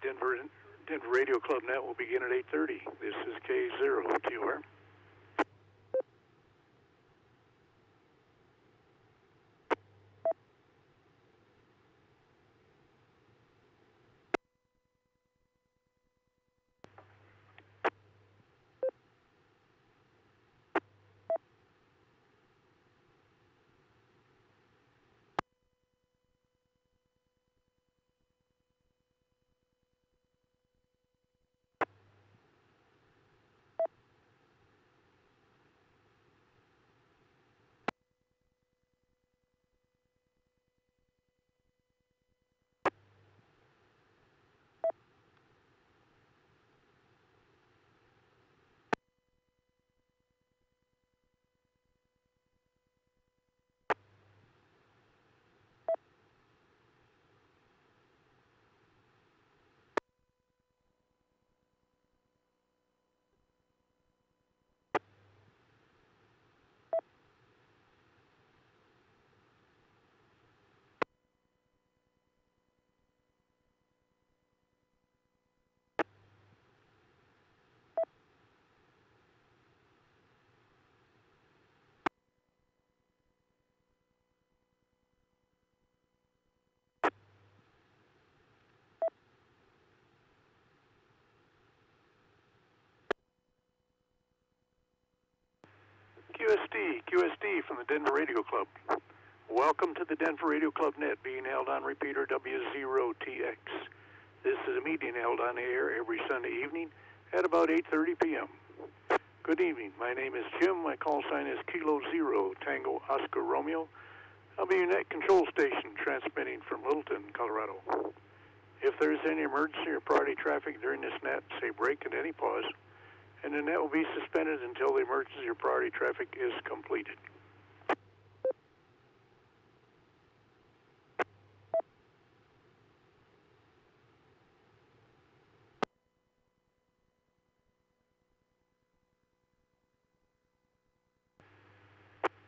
Denver Radio Club Net will begin at 8:30. This is K0TR. QSD from the Denver Radio Club. Welcome to the Denver Radio Club Net, being held on repeater W0TX. This is a meeting held on air every Sunday evening at about 8:30 p.m. Good evening. My name is Jim. My call sign is Kilo Zero Tango Oscar Romeo. I'll be your net control station transmitting from Littleton, Colorado. If there is any emergency or priority traffic during this net, say break at any pause, and the net will be suspended until the emergency or priority traffic is completed.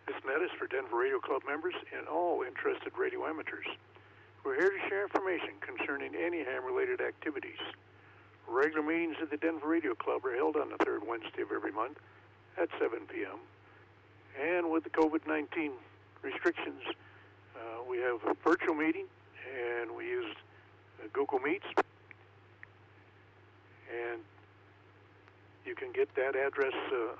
This net is for Denver Radio Club members and all interested radio amateurs. We're here to share information concerning any ham-related activities. Regular meetings of the Denver Radio Club are held on the third Wednesday of every month at 7 p.m. And with the COVID-19 restrictions, we have a virtual meeting, and we use Google Meets. And you can get that address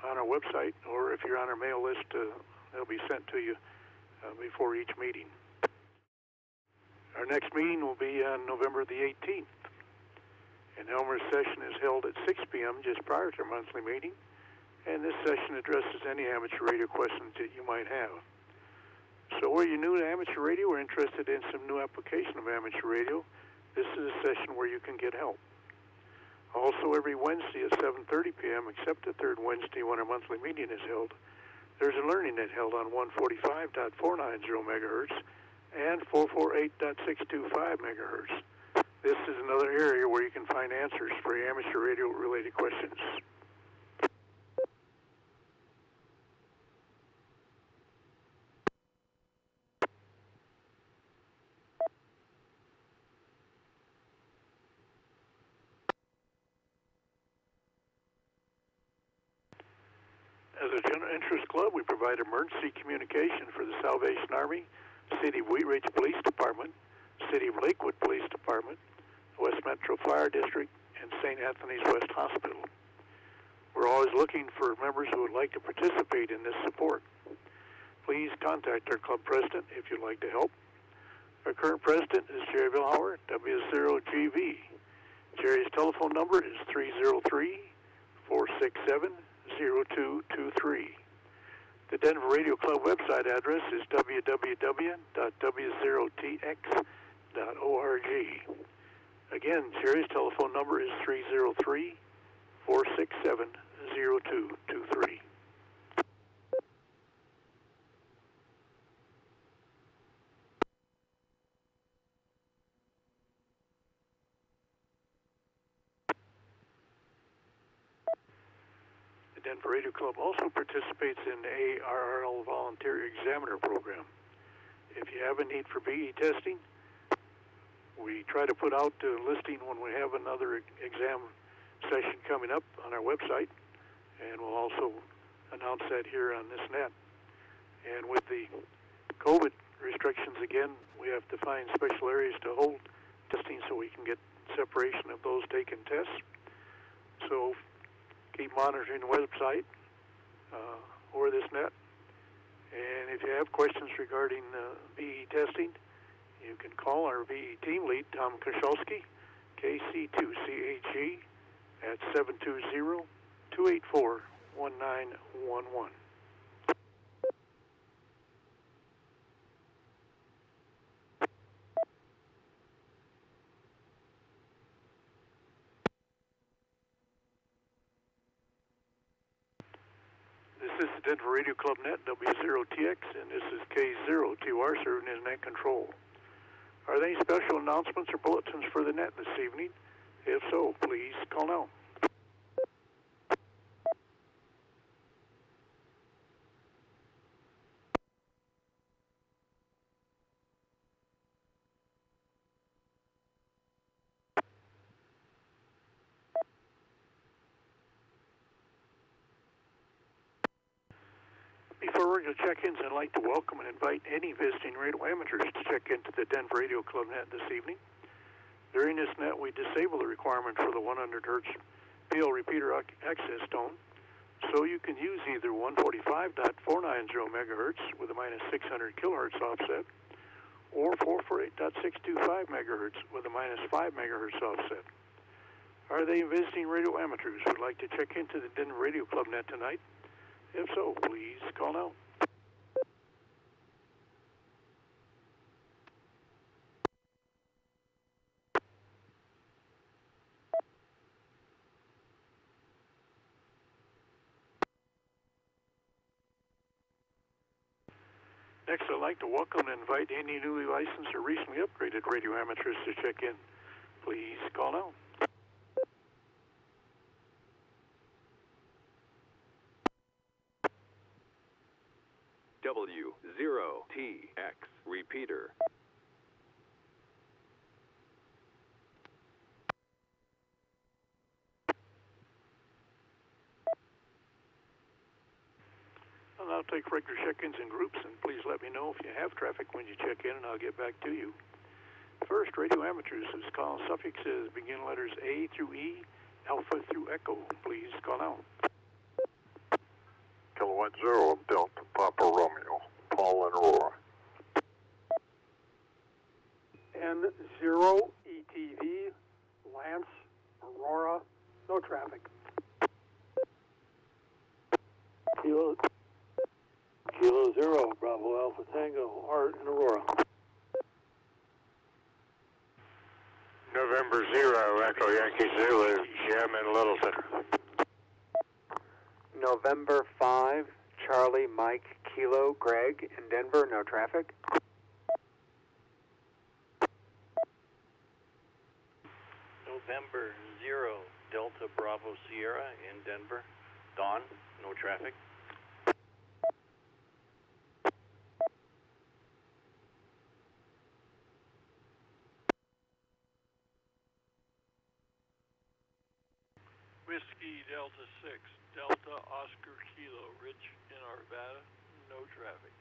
on our website, or if you're on our mail list, they'll be sent to you before each meeting. Our next meeting will be on November the 18th. An Elmer's session is held at 6 p.m. just prior to our monthly meeting, and this session addresses any amateur radio questions that you might have. So are you new to amateur radio or interested in some new application of amateur radio? This is a session where you can get help. Also, every Wednesday at 7:30 p.m., except the third Wednesday when our monthly meeting is held, there's a learning net held on 145.490 megahertz and 448.625 megahertz. This is another area where you can find answers for your amateur radio-related questions. As a general interest club, we provide emergency communication for the Salvation Army, City of Wheat Ridge Police Department, City of Lakewood Police Department, West Metro Fire District, and St. Anthony's West Hospital. We're always looking for members who would like to participate in this support. Please contact our club president if you'd like to help. Our current president is Jerry Vilhauer, W0GV. Jerry's telephone number is 303-467-0223. The Denver Radio Club website address is www.w0tx.org. Again, Jerry's telephone number is 303-467-0223. The Denver Radio Club also participates in the ARRL Volunteer Examiner Program. If you have a need for BE testing, We try to put out a listing when we have another exam session coming up on our website, and we'll also announce that here on this net. And with the COVID restrictions again, we have to find special areas to hold testing so we can get separation of those taking tests. So keep monitoring the website or this net. And if you have questions regarding VE testing, you can call our VE team lead, Tom Koszalski, KC2CHE, at 720-284-1911. This is the Denver Radio Club Net, W0TX, and this is K0TR serving as net control. Are there any special announcements or bulletins for the net this evening? If so, please call now. Before regular check-ins, I'd like to welcome and invite any visiting radio amateurs to check into the Denver Radio Club Net this evening. During this net, we disable the requirement for the 100 Hz PL repeater access tone, so you can use either 145.490 megahertz with a minus 600 kilohertz offset, or 448.625 megahertz with a minus 5 megahertz offset. Are they visiting radio amateurs who would like to check into the Denver Radio Club Net tonight? If so, please call now. Next, I'd like to welcome and invite any newly licensed or recently upgraded radio amateurs to check in. Please call now. W0TX repeater. I'll now take regular check-ins in groups, and please let me know if you have traffic when you check in, and I'll get back to you. First, radio amateurs whose call suffixes begin letters A through E, Alpha through Echo. Please call now. Kilowatt 0, Delta Papa Romeo, Paul and Aurora. N0 ETV, Lance, Aurora, no traffic. Kilo 0, Bravo Alpha Tango, Art and Aurora. November 0, Echo Yankee Zulu, Jim in Littleton. November 5, Charlie Mike Kilo Greg in Denver, no traffic. November 0, Delta Bravo Sierra in Denver, Dawn, no traffic. Whiskey Delta 6, Delta Oscar Kilo, Rich in Arvada, no traffic.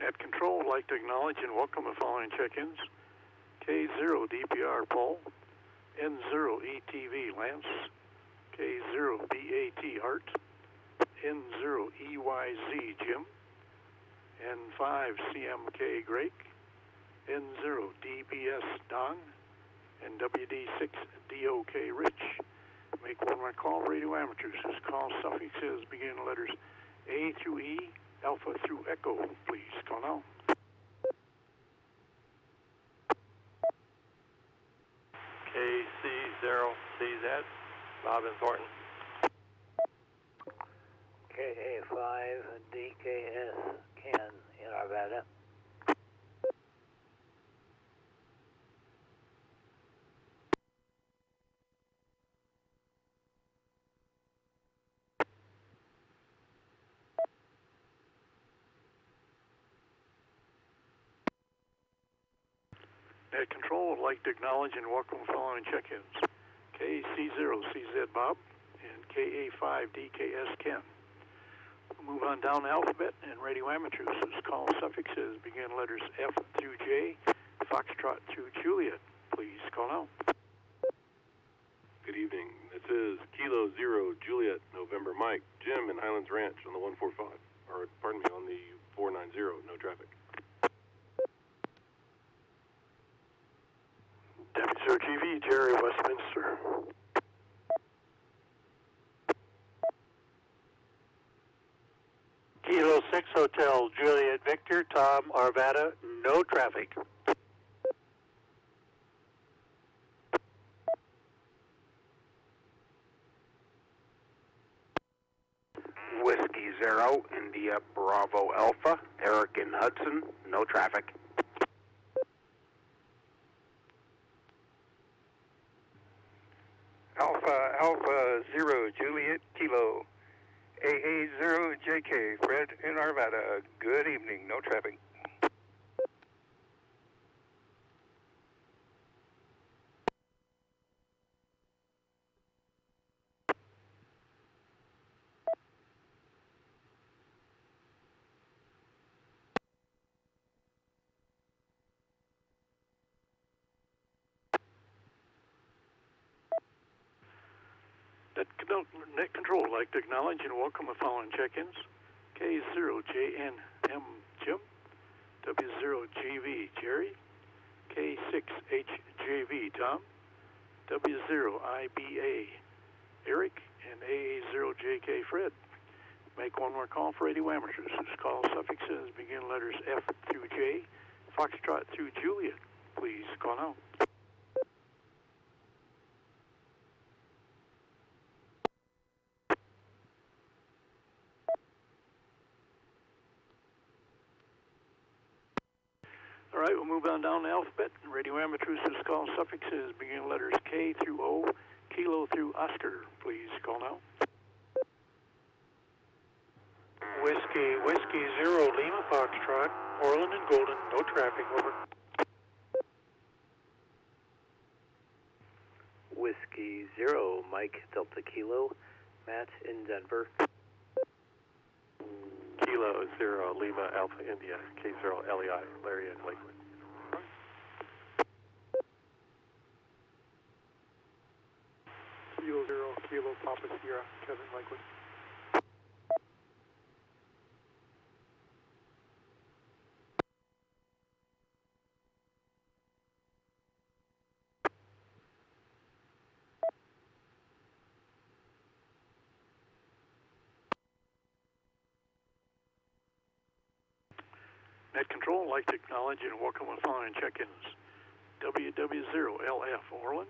At Control, I'd like to acknowledge and welcome the following check-ins. K0 DPR Paul, N0 ETV Lance, K0 BAT Art, N0 EYZ Jim, N5 CMK Greg, N0 DBS Dong, and WD6 DOK Rich. Make one more call, radio amateurs whose call suffixes begin in letters A through E, Alpha through Echo. Please call now. KC0CZ, Bob and Thornton. KA5 DKS Ken in Arvada. Net Control would like to acknowledge and welcome the following check-ins. KC0CZ Bob and KA5DKS Ken. We'll move on down the alphabet, and radio amateurs whose call suffixes begin letters F through J, Foxtrot through Juliet. Please call now. Good evening. This is Kilo Zero Juliet November Mike Jim in Highlands Ranch on the 145, or pardon me, on the 490. No traffic. W0TV Jerry Westminster. Kilo 6 Hotel Juliet Victor Tom Arvada, no traffic. Whiskey Zero India Bravo Alpha Eric in Hudson, no traffic. Alpha Zero Juliet Kilo AA0 JK Fred in Arvada, good evening, no traffic. Net Control would like to acknowledge and welcome the following check-ins. K0JNM Jim, W0GV Jerry, K6HJV Tom, W0IBA Eric, and AA0JK Fred. Make one more call for radio amateurs whose call suffixes begin letters F through J, Foxtrot through Juliet. Please call now. All right, we'll move on down the alphabet. Radio amateurs whose call suffixes begin letters K through O, Kilo through Oscar. Please call now. Whiskey Zero Lima Foxtrot, Orland and Golden, no traffic, over. Whiskey Zero Mike Delta Kilo, Matt in Denver. Kilo Zero Lima Alpha India K0 LEI Larry in Lakewood. Kilo 0 Kilo Papa Sierra Kevin Lakewood. Net Control would like to acknowledge and welcome the following check-ins. WW0LF Orland,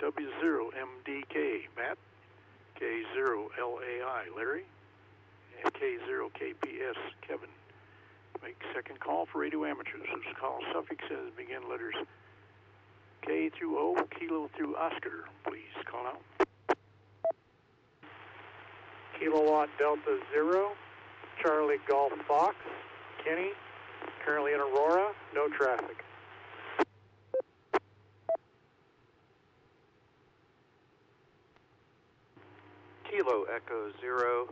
W0MDK Matt, K0LAI Larry, and K0KPS Kevin. Make second call for radio amateurs whose call suffixes begin letters K through O, Kilo through Oscar. Please call out. Kilowatt Delta Zero, Charlie Golf Fox, Kenny, currently in Aurora, no traffic. Kilo Echo Zero,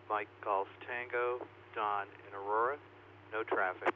Mike Golf Tango, Don in Aurora, no traffic.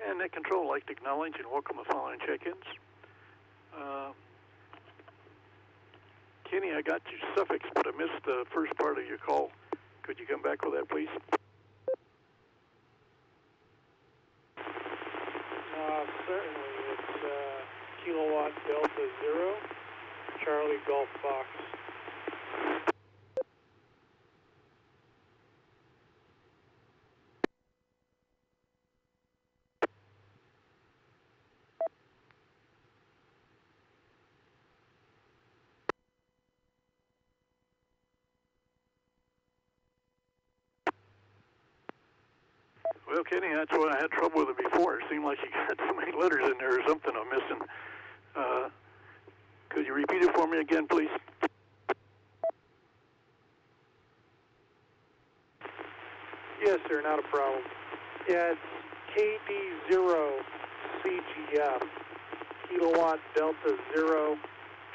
And Net Control would like to acknowledge and welcome the following check-ins. Kenny, I got your suffix, but I missed the first part of your call. Could you come back with that, please? Certainly. It's Kilowatt Delta 0, Charlie Golf Fox. Well, Kenny, that's why I had trouble with it before. It seemed like you got so many letters in there or something I'm missing. Could you repeat it for me again, please? Yes, sir, not a problem. Yeah, it's KD0CGF, Kilowatt Delta 0,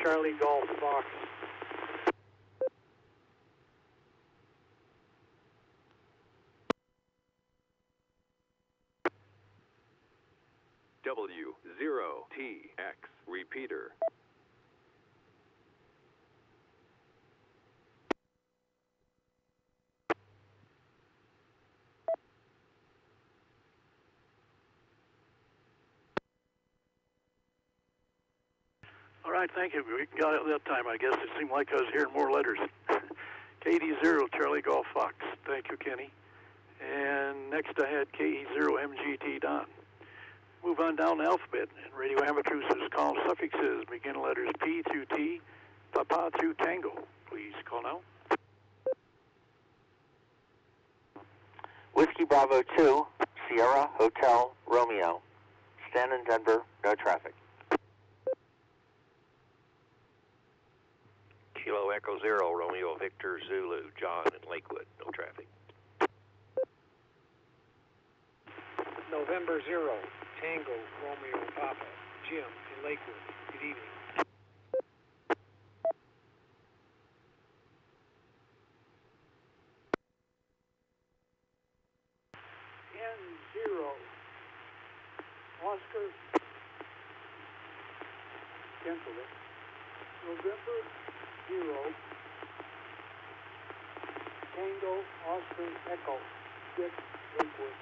Charlie Golf Fox. W0TX repeater. All right, thank you. We got it that time, I guess. It seemed like I was hearing more letters. KD0, Charlie Golf Fox. Thank you, Kenny. And next I had KE0MGT Don. Move on down the alphabet, and radio amateurs call suffixes begin letters P through T, Papa through Tango. Please call now. Whiskey Bravo 2, Sierra Hotel Romeo. Stand in Denver, no traffic. Kilo Echo 0, Romeo Victor Zulu, John in Lakewood, no traffic. November 0, Tango, Romeo, Papa, Jim in Lakewood. Good evening. N0, Oscar, cancel it. November 0, Tango, Oscar, Echo, 6, Lakewood.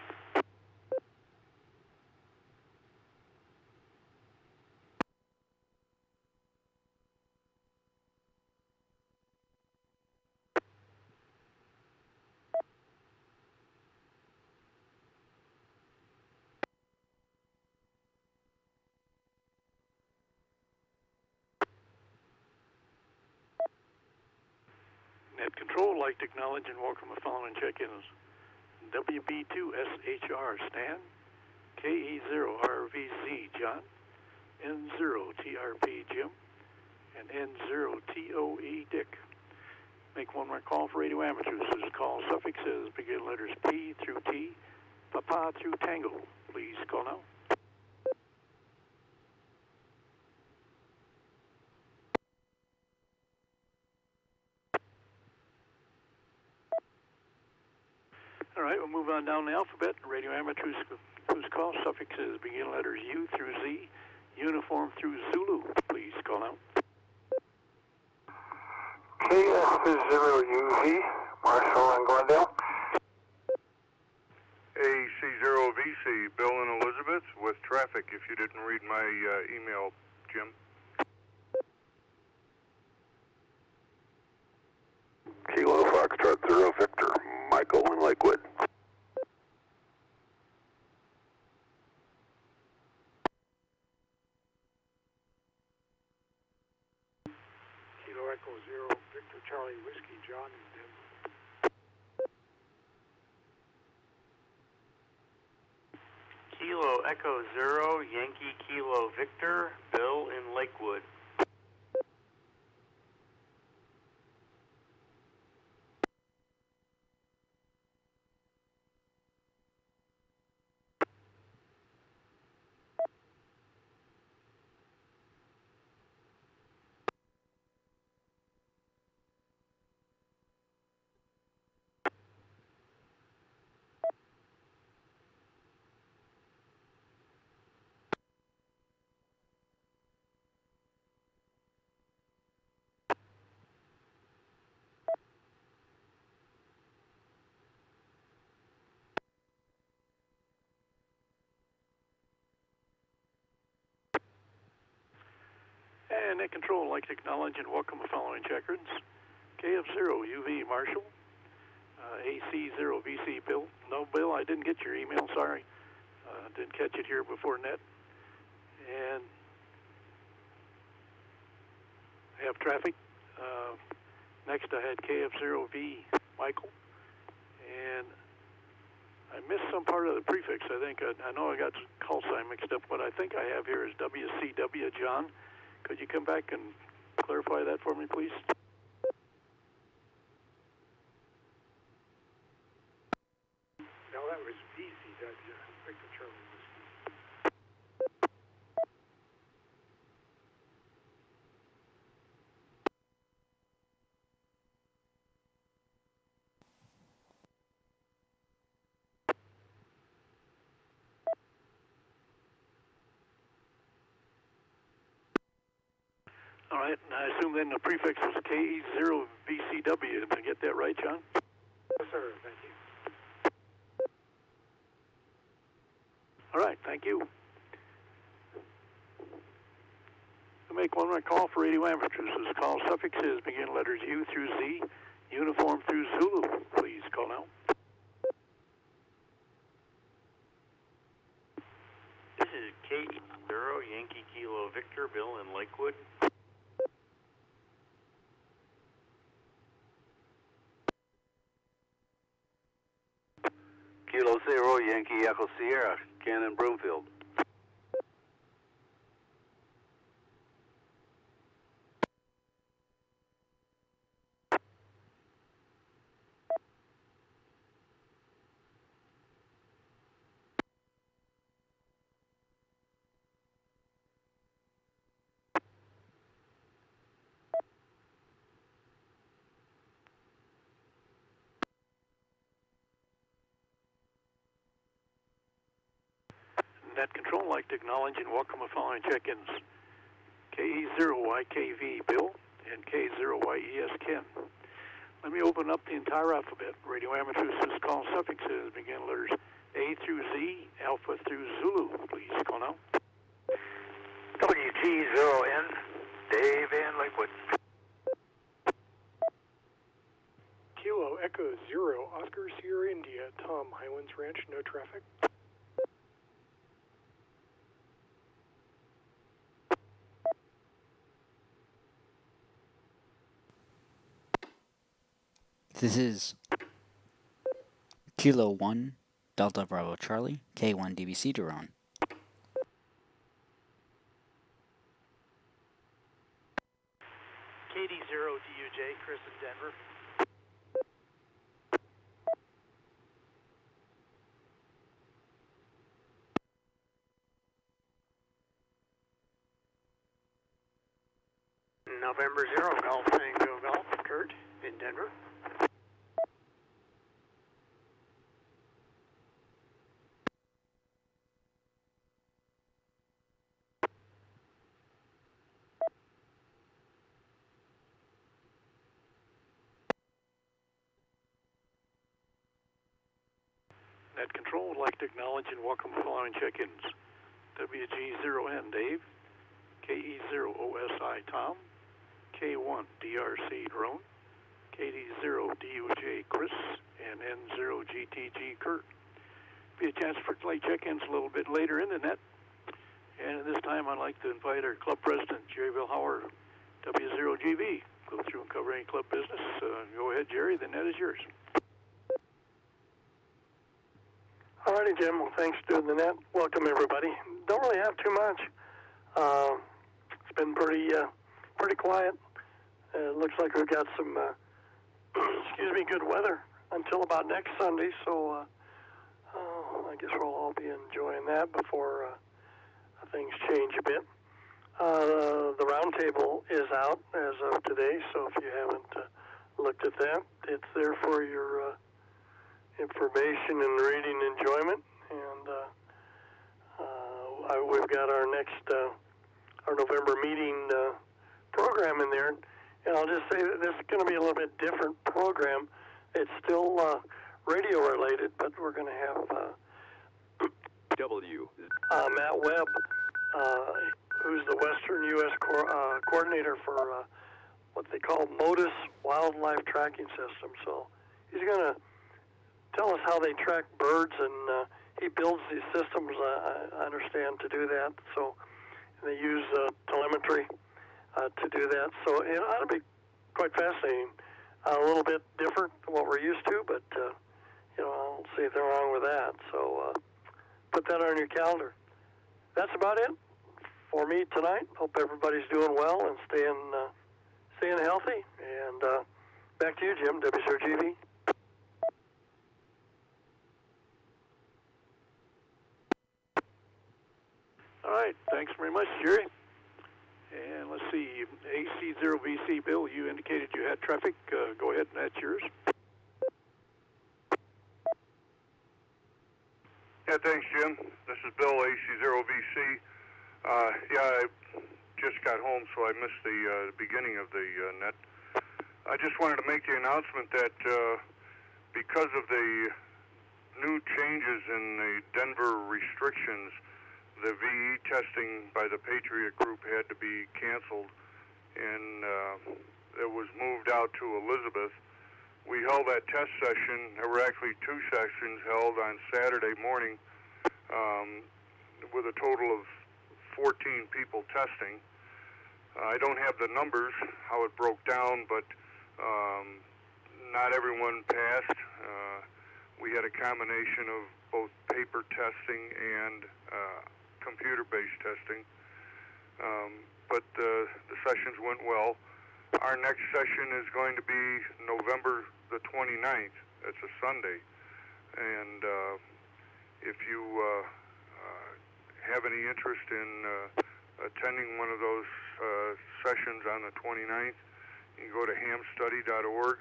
Net Control, like to acknowledge and welcome the following check-ins. WB2SHR Stan, KE0RVZ John, N0TRP Jim, and N0TOE Dick. Make one more call for radio amateurs. This call suffixes begin letters P through T, Papa through Tango. Please call now. All right, we'll move on down the alphabet. Radio amateurs whose call suffixes begin letters U through Z, uniform through Zulu. Please call out. KS0UZ, Marshall and Glendale. AC0VC, Bill and Elizabeth, with traffic if you didn't read my email, Jim. Kilo Foxtrot 0 Victor, Michael in Lakewood. Kilo Echo 0, Victor Charlie Whiskey, John in Denver. Kilo Echo 0, Yankee Kilo Victor, Bill in Lakewood. And net control, I'd like to acknowledge and welcome the following checkers. KF0 UV Marshall, AC0VC Bill. No, Bill, I didn't get your email, sorry. Didn't catch it here before net. And I have traffic. Next I had KF0V Michael. And I missed some part of the prefix. I think I know I got call sign mixed up. What I think I have here is WCW John. Could you come back and clarify that for me, please? No, that was VCW, Victor Charlie Whiskey. All right, and I assume then the prefix was K0VCW. Did I get that right, John? Yes, sir. Thank you. All right, thank you. To make one more call for radio amateurs, this call suffixes begin letters U through Z, uniform through Zulu. Please call now. This is K0 Yankee Kilo Victor Bill in Lakewood. Kilo 0 Yankee Echo Sierra, Cannon Broomfield. Net control, I'd like to acknowledge and welcome the following check-ins. KE0YKV Bill and K0YES Ken. Let me open up the entire alphabet. Radio amateurs, this call suffixes begin letters A through Z, Alpha through Zulu. Please call now. WG0N, Dave in Lakewood. Kilo Echo 0, Oscar Sierra India, Tom, Highlands Ranch, no traffic. This is Kilo 1, Delta Bravo Charlie, K1 DBC drone. KD0 DUJ, Chris in Denver. November 0, Golf Tango Golf, Kurt in Denver. Net control, would like to acknowledge and welcome the following check-ins. WG0N Dave, KE0OSI Tom, K1 DRC Drone, KD0 DUJ Chris, and N0 GTG Kurt. Be a chance for late check-ins a little bit later in the net. And at this time, I'd like to invite our club president, Jerry Vilhauer, W0GV, go through and cover any club business. Go ahead, Jerry. The net is yours. All righty, Jim. Well, thanks for doing the net. Welcome, everybody. Don't really have too much. It's been pretty quiet. It looks like we've got some, good weather until about next Sunday. So I guess we'll all be enjoying that before things change a bit. The roundtable is out as of today, so if you haven't looked at that, it's there for your information and reading enjoyment. And we've got our next, our November meeting program in there. And I'll just say that this is going to be a little bit different program. It's still radio related, but we're going to have Matt Webb who's the Western U.S. coordinator for what they call Motus Wildlife Tracking System. So he's going to tell us how they track birds, and he builds these systems, I understand, to do that. So they use telemetry to do that. So it ought to be quite fascinating. A little bit different than what we're used to, but I don't see anything wrong with that. So put that on your calendar. That's about it for me tonight. Hope everybody's doing well and staying healthy. And back to you, Jim, W0GV. All right, thanks very much, Jerry. And let's see, AC0VC, Bill, you indicated you had traffic. Go ahead, and that's yours. Yeah, thanks, Jim. This is Bill, AC0VC. I just got home, so I missed the beginning of the net. I just wanted to make the announcement that because of the new changes in the Denver restrictions, the VE testing by the Patriot Group had to be canceled, and it was moved out to Elizabeth. We held that test session. There were actually 2 sessions held on Saturday morning with a total of 14 people testing. I don't have the numbers, how it broke down, but not everyone passed. We had a combination of both paper testing and computer-based testing, but the sessions went well. Our next session is going to be November the 29th. It's a Sunday, and if you have any interest in attending one of those sessions on the 29th, you can go to hamstudy.org,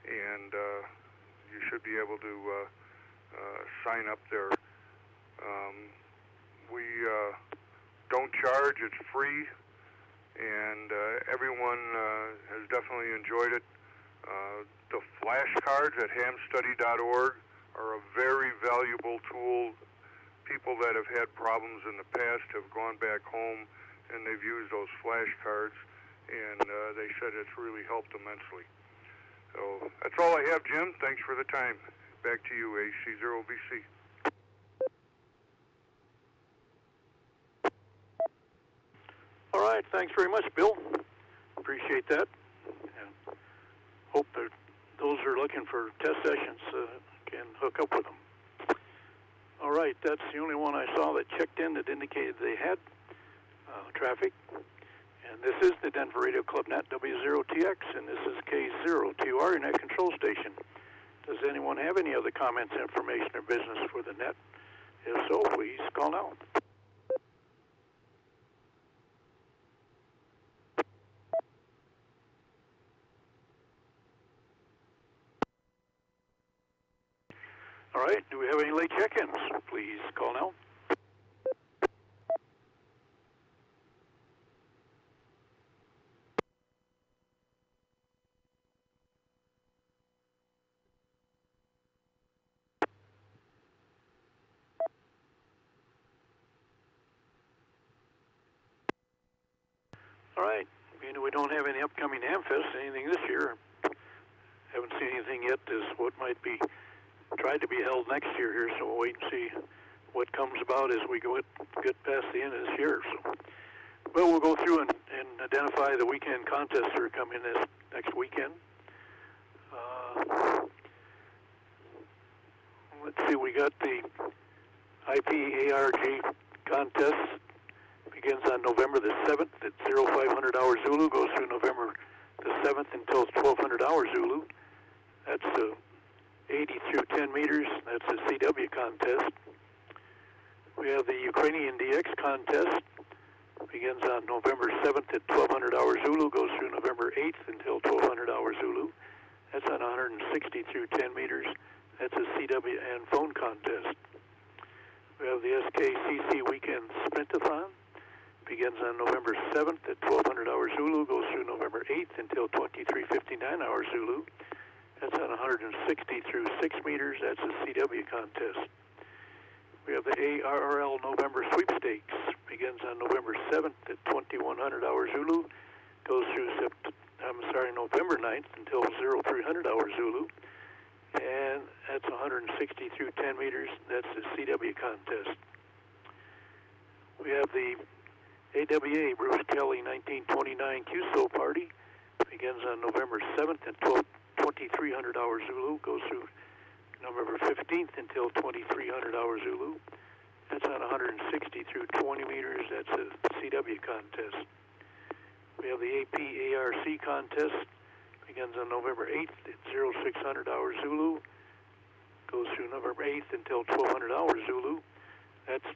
and you should be able to sign up there. We don't charge, it's free, and everyone has definitely enjoyed it. The flashcards at hamstudy.org are a very valuable tool. People that have had problems in the past have gone back home and they've used those flashcards, and they said it's really helped immensely. So that's all I have, Jim. Thanks for the time. Back to you, AC0VC. All right, thanks very much, Bill. Appreciate that. And hope that those who are looking for test sessions can hook up with them. All right, that's the only one I saw that checked in that indicated they had traffic. And this is the Denver Radio Club Net, W0TX, and this is K0TR, your net control station. Does anyone have any other comments, information, or business for the net? If so, please call now. All right, do we have any late check-ins? Please call now. All right, we don't have any upcoming HamFest, anything this year. Haven't seen anything yet as what might be tried to be held next year here, so we'll wait and see what comes about as we get past the end of this year. So, but we'll go through and identify the weekend contests that are coming this next weekend. Let's see, we got the IPARG contest. Begins on November the 7th at 0500 hour Zulu, goes through November the 7th until 1200 hour Zulu. That's 80 through 10 meters. That's a CW contest. We have the Ukrainian DX contest. Begins on November 7th at 1200 hour Zulu, goes through November 8th until 1200 hour Zulu. That's on 160 through 10 meters. That's a CW and phone contest. We have the SKCC Weekend Sprintathon. Begins on November 7th at 1200 hour Zulu, goes through November 8th until 2359 hour Zulu. That's on 160 through 6 meters. That's a CW contest. We have the ARRL November Sweepstakes. begins on November 7th at 2100 hours Zulu, goes through November 9th until 0300 hours Zulu, and that's 160 through 10 meters. That's the CW contest. We have the AWA Bruce Kelly 1929 QSO party, begins on November 7th at 2300 hours Zulu, goes through November 15th until 2300 hours Zulu. That's on 160 through 20 meters. That's a CW contest. We have the AP ARC contest, begins on November 8th at 0600 hours Zulu, goes through November 8th until 1200 hours Zulu. That's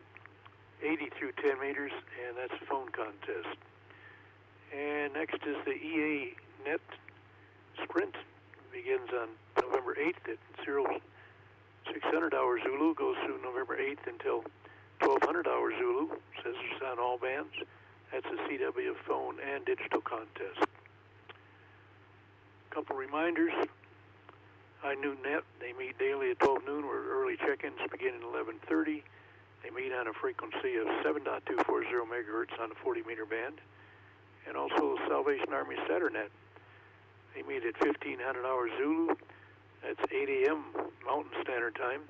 80 through 10 meters, and that's a phone contest. And next is the EA Net Sprint, begins on November 8th at 0600 hours Zulu, goes through November 8th until 1200 hours Zulu, says it's on all bands. That's a CW phone and digital contest. Couple reminders. High Noon Net, they meet daily at 12 noon, where early check-ins begin at 11:30. They meet on a frequency of 7.240 megahertz on a 40-meter band. And also Salvation Army Saturnet. They meet at 1500 hours Zulu. That's 8 a.m. Mountain Standard Time.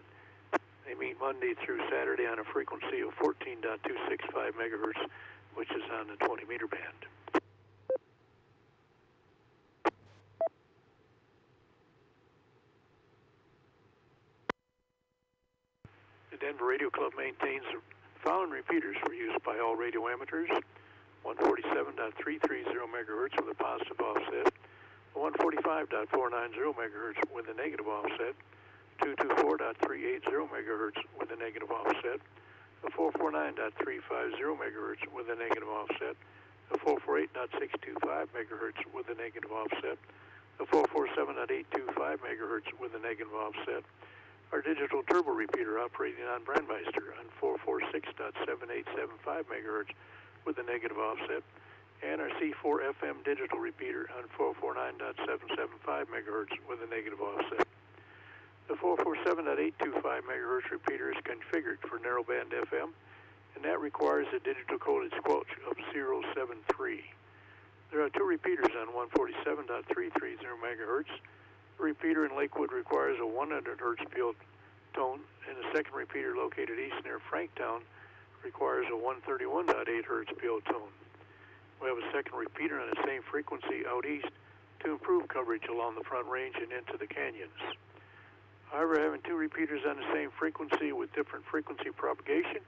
They meet Monday through Saturday on a frequency of 14.265 megahertz, which is on the 20-meter band. The Denver Radio Club maintains the following repeaters for use by all radio amateurs: 147.330 megahertz with a positive offset, 145.490 megahertz with a negative offset, 224.380 megahertz with a negative offset, a 449.350 megahertz with a negative offset, a 448.625 megahertz with a negative offset, a 447.825 megahertz with a negative offset. Our digital turbo repeater operating on Brandmeister on 446.7875 megahertz with a negative offset, and our C4 FM digital repeater on 449.775 megahertz with a negative offset. The 447.825 megahertz repeater is configured for narrowband FM, and that requires a digital coded squelch of 073. There are two repeaters on 147.330 megahertz. The repeater in Lakewood requires a 100 hertz field tone, and the second repeater located east near Franktown requires a 131.8 hertz field tone. We have a second repeater on the same frequency out east to improve coverage along the Front Range and into the canyons. However, having two repeaters on the same frequency with different frequency propagation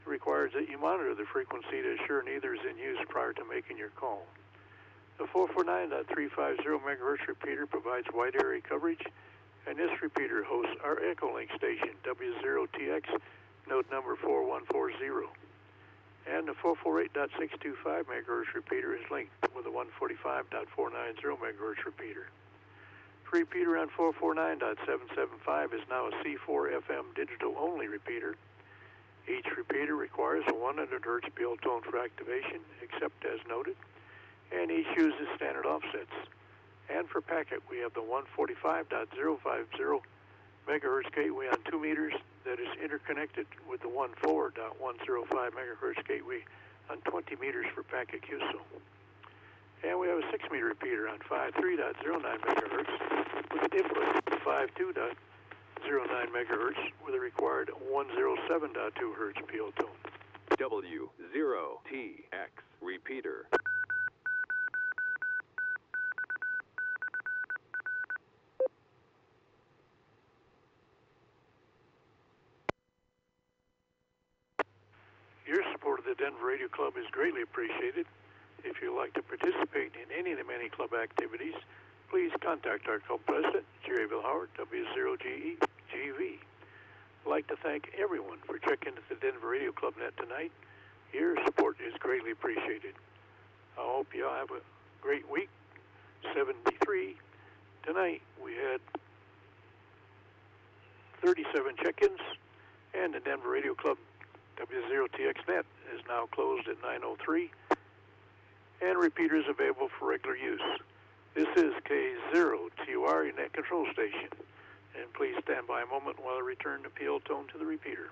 requires that you monitor the frequency to ensure neither is in use prior to making your call. The 449.350 megahertz repeater provides wide area coverage, and this repeater hosts our Echolink station, W0TX, node number 4140. And the 448.625 megahertz repeater is linked with a 145.490 megahertz repeater. The repeater on 449.775 is now a C4 FM digital-only repeater. Each repeater requires a 100 hertz field tone for activation, except as noted, and each uses standard offsets. And for packet, we have the 145.050 megahertz gateway on 2 meters that is interconnected with the 14.105 megahertz gateway on 20 meters for packet QSO. And we have a 6-meter repeater on 53.09 megahertz with an input of 52.09 megahertz with a required 107.2 hertz field tone. W0TX repeater. Your support of the Denver Radio Club is greatly appreciated. If you'd like to participate in any of the many club activities, please contact our club president, Jerry Vilhauer, W0GE GV. I'd like to thank everyone for checking into the Denver Radio Club Net tonight. Your support is greatly appreciated. I hope you all have a great week. 73. Tonight we had 37 check-ins, and the Denver Radio Club W0TX Net is now closed at 9:03, and repeaters available for regular use. This is K0TUR, your net control station, and please stand by a moment while I return the PL tone to the repeater.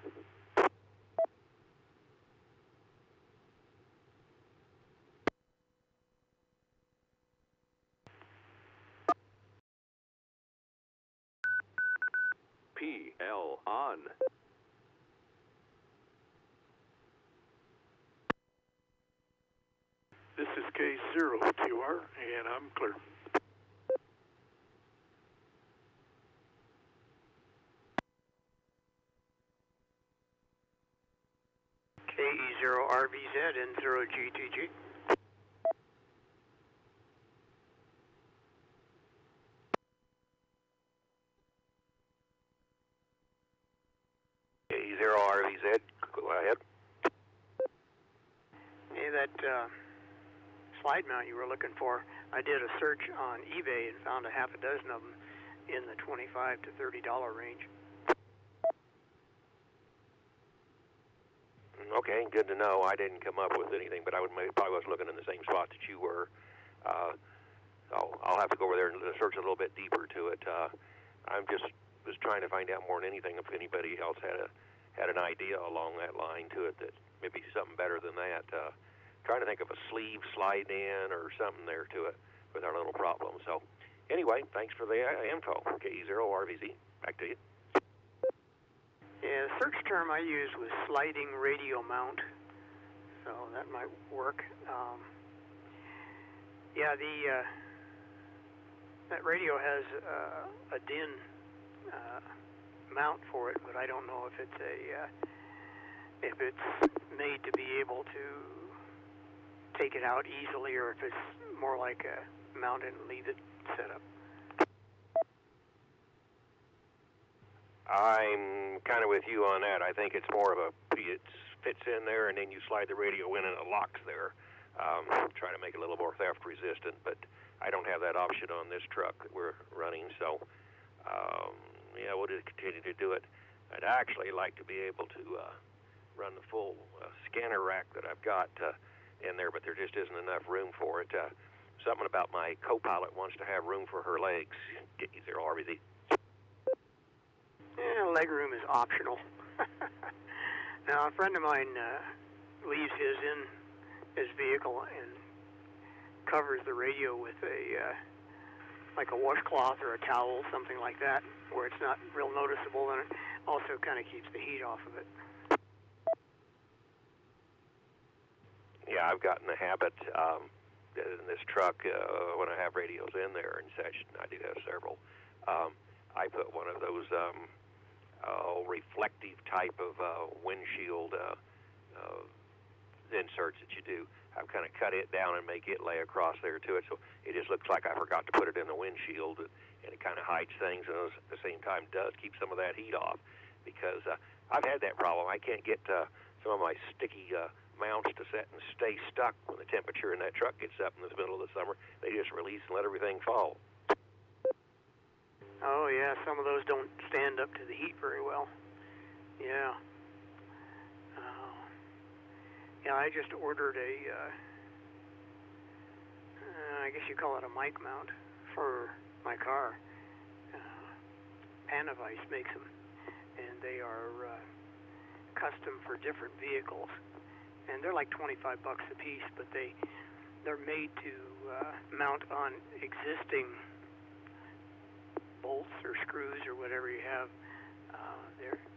L on. This is K0QR, and I'm clear. KE0RVZ N0GTG. KE0RVZ, go ahead. Hey, that slide mount you were looking for, I did a search on eBay and found a half a dozen of them in the $25 to $30 range. Okay, good to know. I didn't come up with anything, but I probably was looking in the same spot that you were. So I'll have to go over there and search a little bit deeper to it. I'm just was trying to find out more than anything if anybody else had an idea along that line to it that maybe something better than that. Trying to think of a sleeve slide in or something there to it with our little problem. So anyway, thanks for the info. KE0RVZ, back to you. Yeah, the search term I used was sliding radio mount, so that might work. Yeah, that radio has a DIN mount for it, but I don't know if it's made to be able to take it out easily, or if it's more like a mount and leave it setup. I'm kind of with you on that. I think it's more of it fits in there, and then you slide the radio in and it locks there. Trying to make it a little more theft resistant, but I don't have that option on this truck that we're running, so yeah, we'll just continue to do it. I'd actually like to be able to run the full scanner rack that I've got in there, but there just isn't enough room for it. Something about my co-pilot wants to have room for her legs. KE0RVZ. Yeah, leg room is optional. Now, a friend of mine leaves his in his vehicle and covers the radio with like a washcloth or a towel, something like that, where it's not real noticeable, and it also kind of keeps the heat off of it. Yeah, I've gotten the habit in this truck when I have radios in there and such, and I do have several. I put one of those reflective type of windshield inserts that you do. I've kind of cut it down and make it lay across there to it, so it just looks like I forgot to put it in the windshield, and it kind of hides things, and at the same time does keep some of that heat off, because I've had that problem. I can't get some of my sticky mounts to set and stay stuck when the temperature in that truck gets up in the middle of the summer. They just release and let everything fall. Oh, yeah, some of those don't stand up to the heat very well. Yeah. Yeah, I just ordered I guess you call it a mic mount for my car. Panavice makes them, and they are custom for different vehicles. And they're like $25 a piece, but they're made to mount on existing bolts or screws or whatever you have.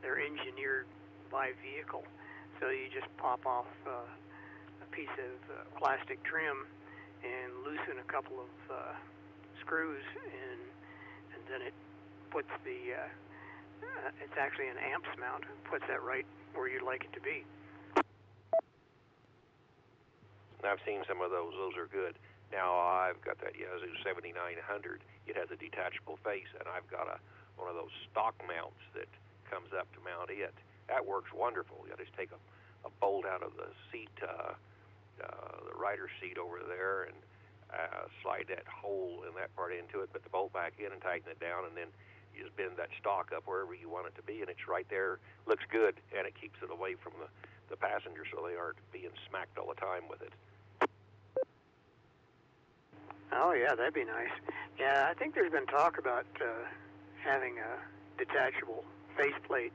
They're engineered by vehicle, so you just pop off a piece of plastic trim and loosen a couple of screws, and then it puts it's actually an amps mount, puts that right where you'd like it to be. I've seen some of those. Those are good. Now, I've got that Yazoo 7900. It has a detachable face, and I've got one of those stock mounts that comes up to mount it. That works wonderful. You just take a bolt out of the seat, the rider's seat over there, and slide that hole in that part into it, put the bolt back in and tighten it down, and then you just bend that stock up wherever you want it to be, and it's right there. Looks good, and it keeps it away from the passenger so they aren't being smacked all the time with it. Oh, yeah, that'd be nice. Yeah, I think there's been talk about having a detachable faceplate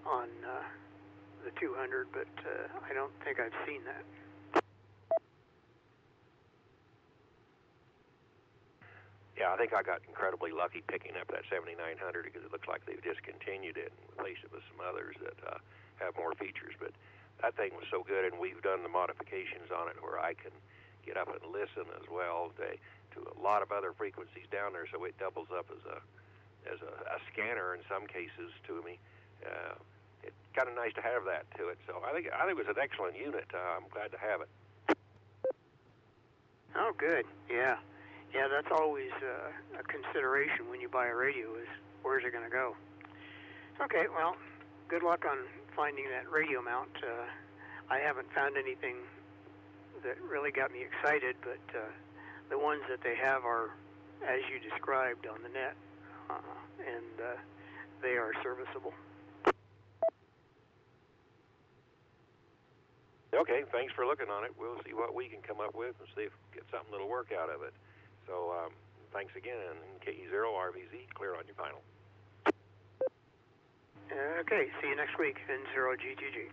on the 200, but I don't think I've seen that. Yeah, I think I got incredibly lucky picking up that 7900 because it looks like they've discontinued it and replaced it with some others that have more features. But that thing was so good, and we've done the modifications on it where I can get up and listen as well to a lot of other frequencies down there, so it doubles up as a scanner in some cases to me. It's kind of nice to have that to it. So I think it was an excellent unit. I'm glad to have it. Oh, good. Yeah. Yeah, that's always a consideration when you buy a radio is where's it going to go. Okay, well, good luck on finding that radio mount. I haven't found anything that really got me excited, but the ones that they have are, as you described, on the net, and they are serviceable. Okay, thanks for looking on it. We'll see what we can come up with and see if we get something that'll work out of it. So thanks again, and KE0RVZ, clear on your final. Okay, see you next week in 0GTG.